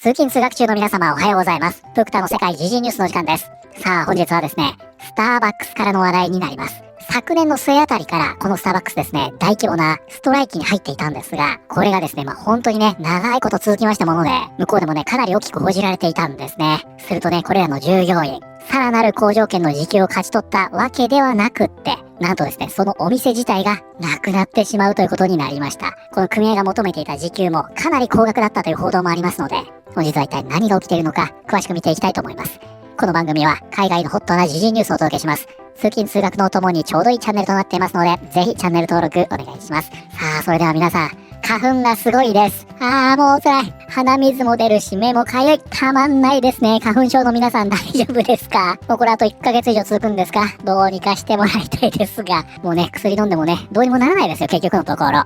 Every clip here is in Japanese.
通勤通学中の皆様おはようございます。プクタの世界時事ニュースの時間です。さあ本日はですね、スターバックスからの話題になります。昨年の末あたりからこのスターバックスですね、大規模なストライキに入っていたんですが、これがですね、本当にね、長いこと続きましたもので、向こうでもね、かなり大きく報じられていたんですね。するとね、これらの従業員、さらなる好条件の時給を勝ち取ったわけではなくって、なんとですね、そのお店自体がなくなってしまうということになりました。この組合が求めていた時給もかなり高額だったという報道もありますので、本日は一体何が起きているのか詳しく見ていきたいと思います。この番組は海外のホットな時事ニュースをお届けします。通勤通学のお供にちょうどいいチャンネルとなっていますので、ぜひチャンネル登録お願いします。さあ、それでは皆さん、花粉がすごいです。もう辛い。鼻水も出るし、目もかゆい。たまんないですね。花粉症の皆さん大丈夫ですか？もうこれあと1ヶ月以上続くんですか？どうにかしてもらいたいですが、もうね、薬飲んでもね、どうにもならないですよ、結局のところ。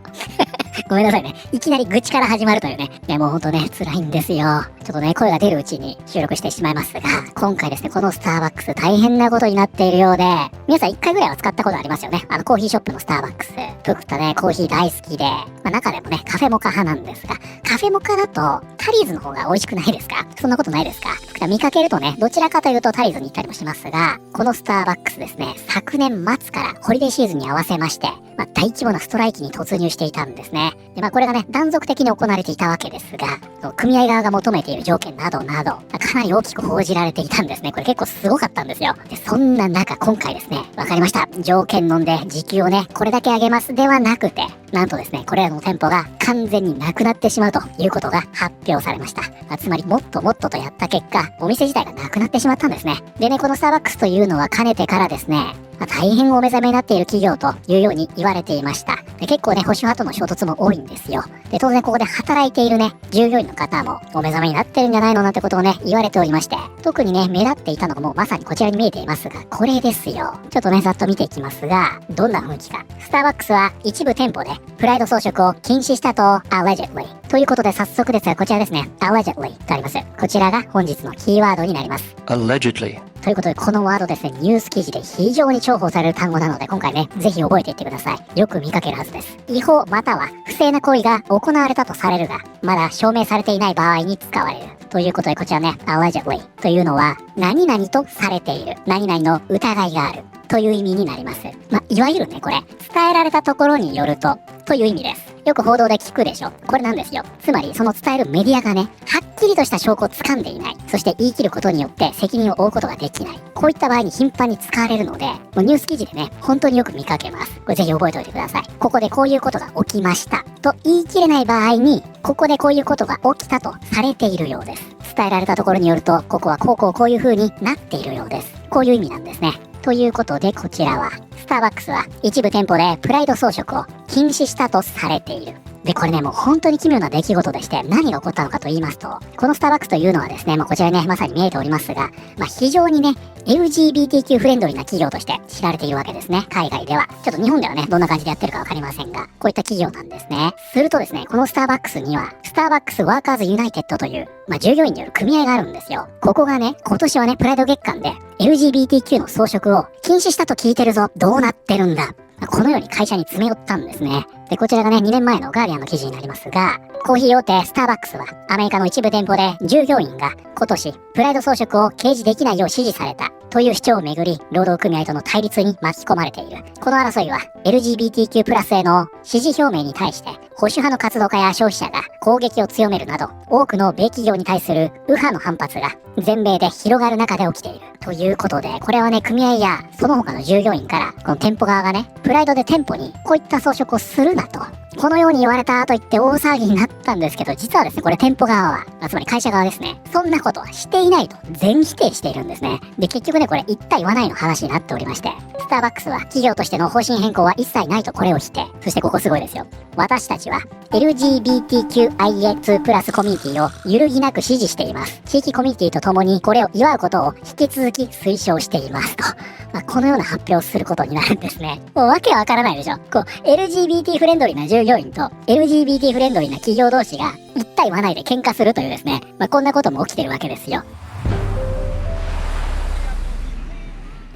ごめんなさいね。いきなり愚痴から始まるというね。もうほんとね、辛いんですよ。ちょっとね、声が出るうちに収録してしまいますが、今回ですね、このスターバックス大変なことになっているようで、皆さん1回ぐらいは使ったことありますよね。コーヒーショップのスターバックス。プクタね、コーヒー大好きで、中でもね、カフェモカ派なんですが、カフェモカだとタリーズの方が美味しくないですか？そんなことないですか？プクタ見かけるとね、どちらかというとタリーズに行ったりもしますが、このスターバックスですね、昨年末からホリデーシーズンに合わせまして、大規模なストライキに突入していたんですね。で、これがね、断続的に行われていたわけですが、組合側が求めている条件などなど、かなり大きく報じられていたんですね。これ結構すごかったんですよ。で、そんな中、今回ですね、わかりました。条件飲んで時給をね、これだけ上げますではなくて、なんとですね、これらの店舗が完全になくなってしまうということが発表されました。つまり、もっともっととやった結果、お店自体がなくなってしまったんですね。でね、このスターバックスというのはかねてからですね、大変お目覚めになっている企業というように言われていました。で、結構ね、保守派との衝突も多いんですよ。で、当然ここで働いているね、従業員の方もお目覚めになってるんじゃないのなんてことをね、言われておりまして、特にね、目立っていたのがもうまさにこちらに見えていますが、これですよ。ちょっとね、ざっと見ていきますが、どんな雰囲気か。スターバックスは一部店舗でプライド装飾を禁止したと、allegedly。ということで早速ですが、こちらですね、allegedly とあります。こちらが本日のキーワードになります。allegedly。ということで、このワードですね、ニュース記事で非常に重宝される単語なので、今回ね、ぜひ覚えていってください。よく見かけるはずです。違法または不正な行為が行われたとされるが、まだ証明されていない場合に使われる。ということで、こちらね、allegedly というのは、何々とされている。何々の疑いがある。という意味になります。いわゆるね、これ、伝えられたところによると、という意味です。よく報道で聞くでしょ。これなんですよ。つまり、その伝えるメディアがね、はっきりとした証拠を掴んでいない。そして言い切ることによって責任を負うことができない。こういった場合に頻繁に使われるので、もうニュース記事でね、本当によく見かけます。これぜひ覚えておいてください。ここでこういうことが起きました。と言い切れない場合に、ここでこういうことが起きたとされているようです。伝えられたところによると、ここはこういう風になっているようです。こういう意味なんですね。ということで、こちらは、スターバックスは一部店舗でプライド装飾を禁止したとされている。で、これね、もう本当に奇妙な出来事でして、何が起こったのかと言いますと、このスターバックスというのはですね、こちらね、まさに見えておりますが、非常にね、LGBTQ フレンドリーな企業として知られているわけですね。海外では。ちょっと日本ではね、どんな感じでやってるかわかりませんが、こういった企業なんですね。するとですね、このスターバックスには、スターバックスワーカーズユナイテッドという、従業員による組合があるんですよ。ここがね、今年はね、プライド月間で LGBTQ の装飾を禁止したと聞いてるぞ。どうなってるんだ。このように会社に詰め寄ったんですね。で、こちらがね、2年前のガーディアンの記事になりますが、コーヒー大手スターバックスは、アメリカの一部店舗で従業員が今年、プライド装飾を掲示できないよう指示されたという主張をめぐり、労働組合との対立に巻き込まれている。この争いは、LGBTQ+ への支持表明に対して、保守派の活動家や消費者が攻撃を強めるなど、多くの米企業に対する右派の反発が全米で広がる中で起きている。ということで、これはね、組合やその他の従業員から、この店舗側がね、プライドで店舗にこういった装飾をするなと、このように言われたと言って大騒ぎになったんですけど、実はですね、これ店舗側は、つまり会社側ですね、そんなことはしていないと全否定しているんですね。で、結局ね、これ言った言わないの話になっておりまして、スターバックスは企業としての方針変更は一切ないとこれを否定。そしてここすごいですよ。私たちは LGBTQIA2+ コミュニティを揺るぎなく支持しています。地域コミュニティと共にこれを祝うことを引き続き推奨していますと。このような発表をすることになるんですね。もうわけわからないでしょ。LGBT フレンドリーな従業員と LGBT フレンドリーな企業同士が一対言わないで喧嘩するというですね、こんなことも起きてるわけですよ。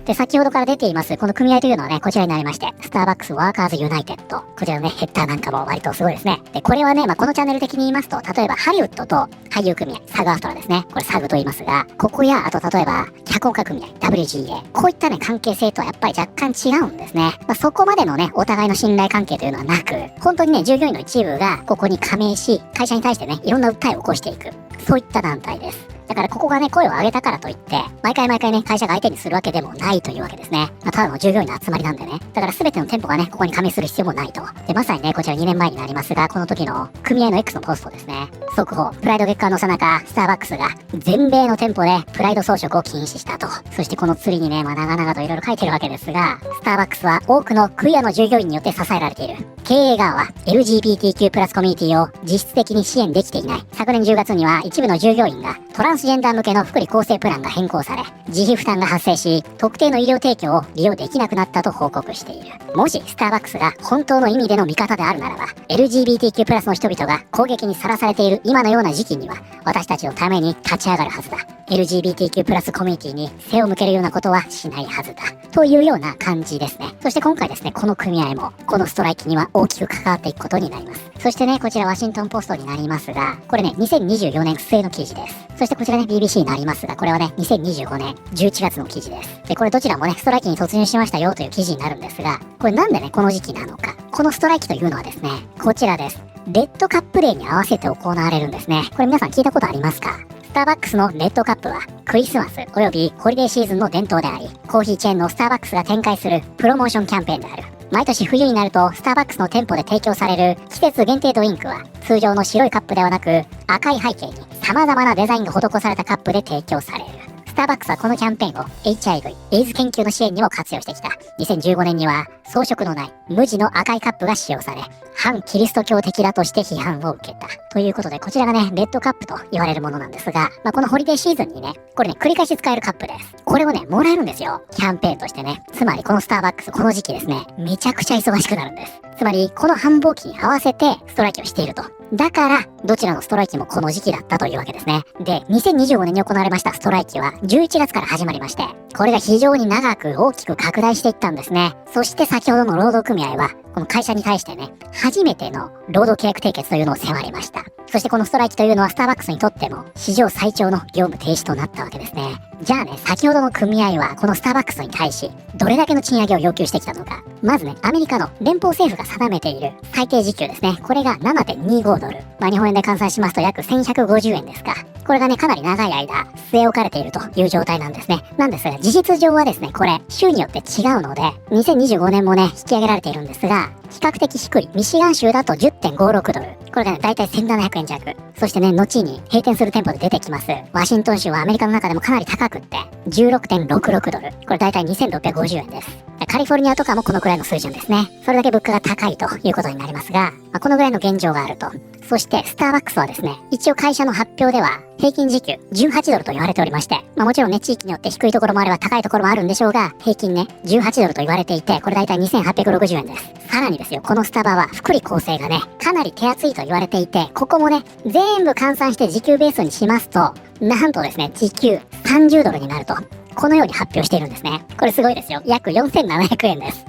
で、先ほどから出ています、この組合というのはね、こちらになりまして、スターバックスワーカーズユナイテッド。こちらのね、ヘッダーなんかも割とすごいですね。で、これはね、このチャンネル的に言いますと、例えばハリウッドと俳優組合、サグアフトラですね。これサグと言いますが、ここや、あと例えば、脚本家組合、WGA。こういったね、関係性とはやっぱり若干違うんですね。そこまでのね、お互いの信頼関係というのはなく、本当にね、従業員の一部がここに加盟し、会社に対してね、いろんな訴えを起こしていく。そういった団体です。だからここがね、声を上げたからといって、毎回ね、会社が相手にするわけでもないというわけですね。ただの従業員の集まりなんでね。だから全ての店舗がね、ここに加盟する必要もないと。で、まさにね、こちら2年前になりますが、この時の組合の X のポストですね。速報、プライド月間の最中、スターバックスが全米の店舗でプライド装飾を禁止したと。そしてこの釣りにね、長々といろいろ書いてるわけですが、スターバックスは多くのクイアの従業員によって支えられている。経営側は LGBTQ+ コミュニティを実質的に支援できていない。昨年10月には一部の従業員がトランスジェンダー向けの福利厚生プランが変更され、自費負担が発生し、特定の医療提供を利用できなくなったと報告している。もしスターバックスが本当の意味での味方であるならば、LGBTQ+ の人々が攻撃にさらされている今のような時期には、私たちのために立ち上がるはずだ。LGBTQ+ コミュニティに背を向けるようなことはしないはずだ。というような感じですね。そして今回ですね、この組合も、このストライキには大きく関わっていくことになります。そしてね、こちらワシントンポストになりますが、これね、2024年末の記事です。そしてこちらね、BBC になりますが、これはね、2025年11月の記事です。で、これどちらもね、ストライキに突入しましたよという記事になるんですが、これなんでね、この時期なのか。このストライキというのはですね、こちらです。レッドカップデーに合わせて行われるんですね。これ皆さん聞いたことありますか？スターバックスのレッドカップはクリスマスおよびホリデーシーズンの伝統であり、コーヒーチェーンのスターバックスが展開するプロモーションキャンペーンである。毎年冬になるとスターバックスの店舗で提供される季節限定ドリンクは通常の白いカップではなく赤い背景に様々なデザインが施されたカップで提供される。スターバックスはこのキャンペーンを HIV、エイズ研究の支援にも活用してきた。2015年には装飾のない無地の赤いカップが使用され、反キリスト教的だとして批判を受けた。ということで、こちらがね、レッドカップと言われるものなんですが、このホリデーシーズンにね、これね、繰り返し使えるカップです。これをね、もらえるんですよ。キャンペーンとしてね。つまり、このスターバックス、この時期ですね、めちゃくちゃ忙しくなるんです。つまり、この繁忙期に合わせてストライキをしていると。だから、どちらのストライキもこの時期だったというわけですね。で、2025年に行われましたストライキは11月から始まりまして、これが非常に長く大きく拡大していったんですね。そして先ほどの労働組合は、この会社に対してね、初めての労働契約締結というのを迫りました。そしてこのストライキというのはスターバックスにとっても史上最長の業務停止となったわけですね。じゃあね、先ほどの組合はこのスターバックスに対しどれだけの賃上げを要求してきたのか。まずね、アメリカの連邦政府が定めている最低時給ですね。これが 7.25 ドル。日本円で換算しますと約1150円ですか。これがね、かなり長い間据え置かれているという状態なんですね。なんですが、事実上はですね、これ州によって違うので、2025年もね、引き上げられているんですが、比較的低いミシガン州だと 10.56 ドル。これがね、だいたい1700円弱。そしてね、後に閉店する店舗で出てきます。ワシントン州はアメリカの中でもかなり高くって、16.66 ドル。これだいたい2650円です。カリフォルニアとかもこのくらいの水準ですね。それだけ物価が高いということになりますが、このぐらいの現状があると。そして、スターバックスはですね、一応会社の発表では、平均時給18ドルと言われておりまして、もちろんね、地域によって低いところもあれば高いところもあるんでしょうが、平均ね、18ドルと言われていて、これだいたい2860円です。さらにですよ、このスタバは福利厚生がね、かなり手厚いと言われていて、ここもね、全部換算して時給ベースにしますと、なんとですね、時給30ドルになると。このように発表しているんですね。これすごいですよ。約4700円です。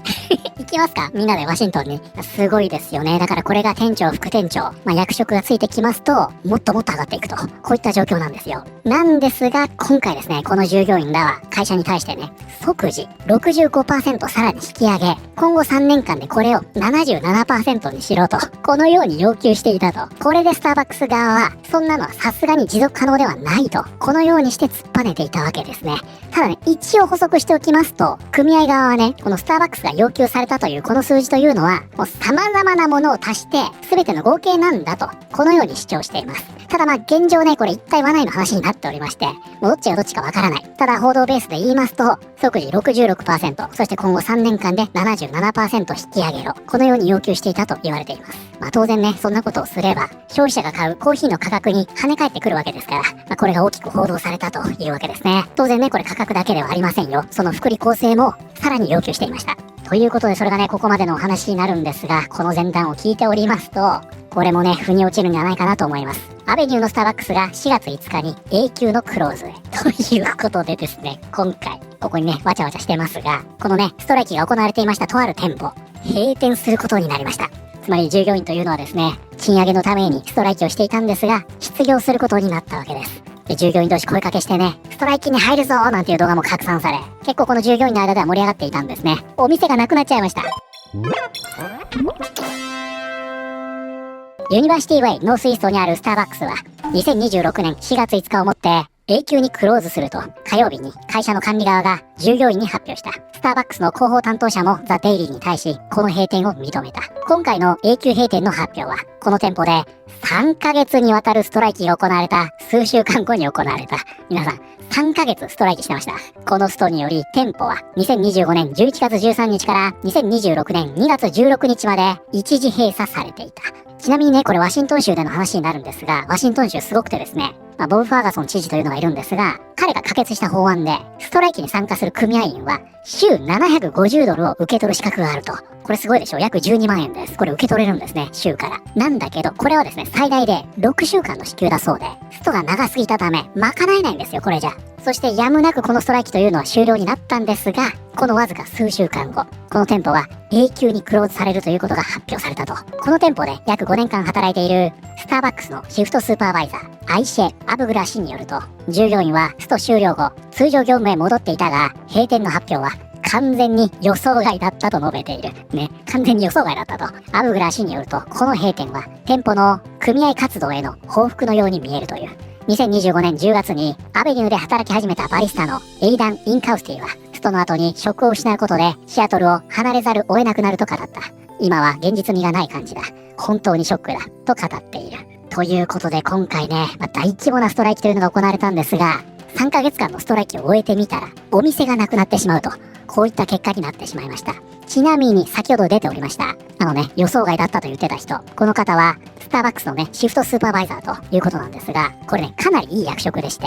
行きますか？みんなでワシントンに。すごいですよね。だからこれが店長、副店長、役職がついてきますと、もっともっと上がっていくと。こういった状況なんですよ。なんですが、今回ですね、この従業員らは会社に対してね、即時 65% さらに引き上げ、今後3年間でこれを 77% にしろと、このように要求していたと。これでスターバックス側は、そんなのはさすがに持続可能ではないと、このようにして突っぱねていたわけですね。ただね、一応補足しておきますと、組合側はね、このスターバックスが要求されたというこの数字というのは、もう様々なものを足して、全ての合計なんだと、このように主張しています。ただ現状ね、これ一体はないの話になっておりまして、もうどっちがどっちかわからない。ただ報道ベースで言いますと、即時 66%、そして今後3年間で 77% 引き上げろ。このように要求していたと言われています。当然ね、そんなことをすれば、消費者が買うコーヒーの価格に跳ね返ってくるわけですから、これが大きく報道されたというわけですね。当然ね、これ価格だけではありませんよ。その福利厚生もさらに要求していました。ということで、それがね、ここまでのお話になるんですが、この前段を聞いておりますと、これもね、腑に落ちるんじゃないかなと思います。アベニューのスターバックスが4月5日に永久のクローズへ。ということでですね、今回、ここにね、わちゃわちゃしてますが、このね、ストライキが行われていましたとある店舗、閉店することになりました。つまり従業員というのはですね、賃上げのためにストライキをしていたんですが、失業することになったわけです。で、従業員同士声かけしてね、ストライキに入るぞなんていう動画も拡散され、結構この従業員の間では盛り上がっていたんですね。お店がなくなっちゃいました。ユニバーシティウェイノースイーストにあるスターバックスは、2026年4月5日をもって永久にクローズすると火曜日に会社の管理側が従業員に発表した。スターバックスの広報担当者もザ・デイリーに対しこの閉店を認めた。今回の永久閉店の発表はこの店舗で3ヶ月にわたるストライキが行われた数週間後に行われた。皆さん3ヶ月ストライキしてました。このストにより店舗は2025年11月13日から2026年2月16日まで一時閉鎖されていた。ちなみにね、これワシントン州での話になるんですが、ワシントン州すごくてですね、ボブ・ファーガソン知事というのがいるんですが、彼が可決した法案で、ストライキに参加する組合員は、週750ドルを受け取る資格があると。これすごいでしょ？約12万円です。これ受け取れるんですね、週から。なんだけど、これはですね、最大で6週間の支給だそうで、ストが長すぎたため、賄えないんですよ、これじゃ。そしてやむなくこのストライキというのは終了になったんですが、このわずか数週間後、この店舗は永久にクローズされるということが発表されたと。この店舗で約5年間働いているスターバックスのシフトスーパーバイザー、アイシェ・アブグラ氏によると、従業員はスト終了後、通常業務へ戻っていたが、閉店の発表は完全に予想外だったと述べている。ね、完全に予想外だったと。アブグラ氏によると、この閉店は店舗の組合活動への報復のように見えるという。2025年10月にアベニューで働き始めたバリスタのエイダン・インカウスティは、ストの後に職を失うことでシアトルを離れざるを得なくなると語った。今は現実味がない感じだ。本当にショックだ。と語っている。ということで今回ね、大規模なストライキというのが行われたんですが、3ヶ月間のストライキを終えてみたら、お店がなくなってしまうと、こういった結果になってしまいました。ちなみに先ほど出ておりました。予想外だったと言ってた人。この方は、スターバックスのね、シフトスーパーバイザーということなんですが、これね、かなりいい役職でして、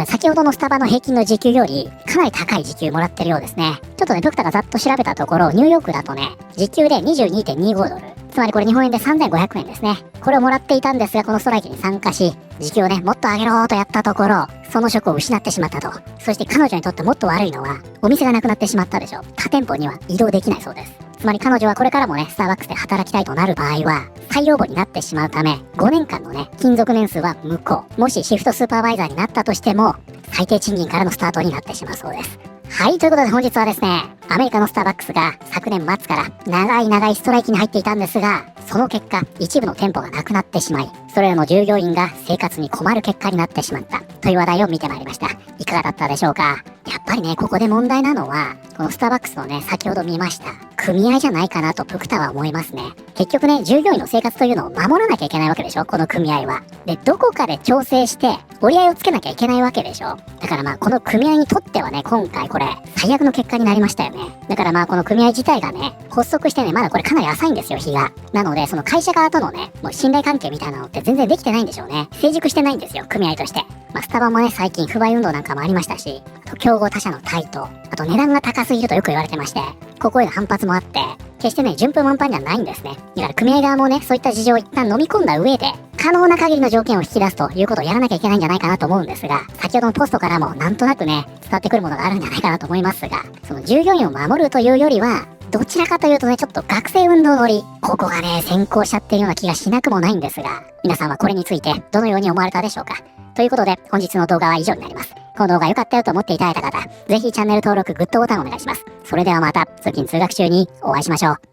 先ほどのスタバの平均の時給より、かなり高い時給もらってるようですね。ちょっとね、ドクターがざっと調べたところ、ニューヨークだとね、時給で 22.25 ドル。つまりこれ日本円で3500円ですね。これをもらっていたんですが、このストライキに参加し、時給をね、もっと上げろーとやったところ、その職を失ってしまったと。そして彼女にとってもっと悪いのは、お店がなくなってしまったでしょ。他店舗には移動できないそうです。つまり彼女はこれからもね、スターバックスで働きたいとなる場合は、再応募になってしまうため、5年間のね、勤続年数は無効。もしシフトスーパーバイザーになったとしても、最低賃金からのスタートになってしまうそうです。はい、ということで本日はですね、アメリカのスターバックスが昨年末から長いストライキに入っていたんですが、その結果、一部の店舗がなくなってしまい、それらの従業員が生活に困る結果になってしまったという話題を見てまいりました。いかがだったでしょうか？やっぱりね、ここで問題なのは、このスターバックスのね、先ほど見ました、組合じゃないかなとプクタは思いますね。結局ね、従業員の生活というのを守らなきゃいけないわけでしょ、この組合は。で、どこかで調整して、折り合いをつけなきゃいけないわけでしょ。だからこの組合にとってはね、今回これ、最悪の結果になりましたよね。だからこの組合自体がね、発足してね、まだこれかなり浅いんですよ、日が。なので、その会社側とのね、もう信頼関係みたいなのって全然できてないんでしょうね。成熟してないんですよ、組合として。スタバもね、最近不買運動なんかもありましたし、あと競合他社の台頭、あと値段が高すぎるとよく言われてまして、ここへの反発もあって、決してね、順風満帆じゃないんですね。だから組合側もね、そういった事情を一旦飲み込んだ上で、可能な限りの条件を引き出すということをやらなきゃいけないんじゃないかなと思うんですが、先ほどのポストからもなんとなくね、伝わってくるものがあるんじゃないかなと思いますが、その従業員を守るというよりは、どちらかというとね、ちょっと学生運動乗り、ここがね、先行しちゃってるような気がしなくもないんですが、皆さんはこれについてどのように思われたでしょうか？ということで、本日の動画は以上になります。この動画良かったよと思っていただいた方、ぜひチャンネル登録、グッドボタンをお願いします。それではまた、通勤通学中にお会いしましょう。